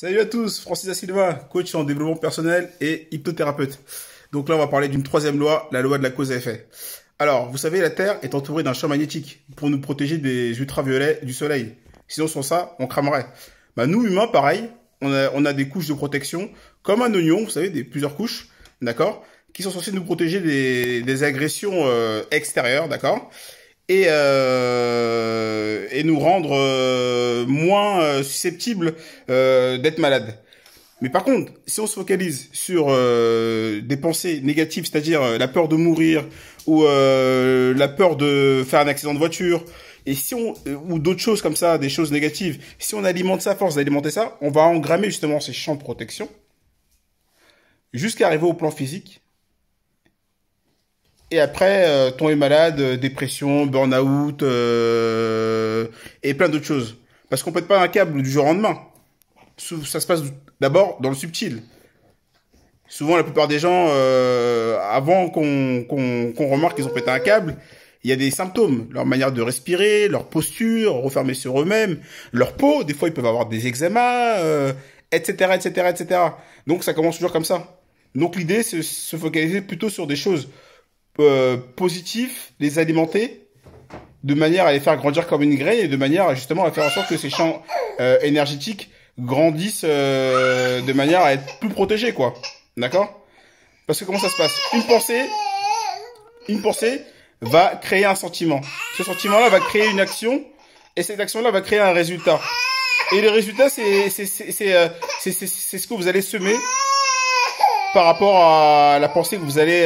Salut à tous, Francis Da Silva, coach en développement personnel et hypnothérapeute. Donc là, on va parler d'une troisième loi, la loi de la cause à effet. Alors, vous savez, la Terre est entourée d'un champ magnétique pour nous protéger des ultraviolets du soleil. Sinon, sans ça, on cramerait. Bah, nous, humains, pareil, on a des couches de protection, comme un oignon, vous savez, plusieurs couches, d'accord, qui sont censées nous protéger des agressions extérieures, d'accord, et nous rendre moins susceptibles d'être malades. Mais par contre, si on se focalise sur des pensées négatives, c'est-à-dire la peur de mourir ou la peur de faire un accident de voiture, et si on ou d'autres choses comme ça, des choses négatives, si on alimente ça, à force d'alimenter ça, on va engrammer justement ces champs de protection jusqu'à arriver au plan physique. Et après, tomber malade, dépression, burn-out et plein d'autres choses. Parce qu'on pète pas un câble du jour au lendemain. Ça se passe d'abord dans le subtil. Souvent, la plupart des gens, avant qu'on remarque qu'ils ont pété un câble, il y a des symptômes. Leur manière de respirer, leur posture, refermer sur eux-mêmes, leur peau. Des fois, ils peuvent avoir des eczémas, etc., etc., etc. Donc, ça commence toujours comme ça. Donc, l'idée, c'est se focaliser plutôt sur des choses positives, les alimenter, de manière à les faire grandir comme une graine et de manière justement à faire en sorte que ces champs énergétiques grandissent de manière à être plus protégés, quoi. D'accord? Parce que comment ça se passe? Une pensée va créer un sentiment. Ce sentiment-là va créer une action et cette action-là va créer un résultat. Et le résultat, c'est ce que vous allez semer par rapport à la pensée que vous allez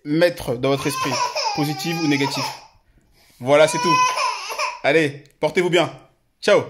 mettre dans votre esprit, positive ou négative. Voilà, c'est tout. Allez, portez-vous bien. Ciao.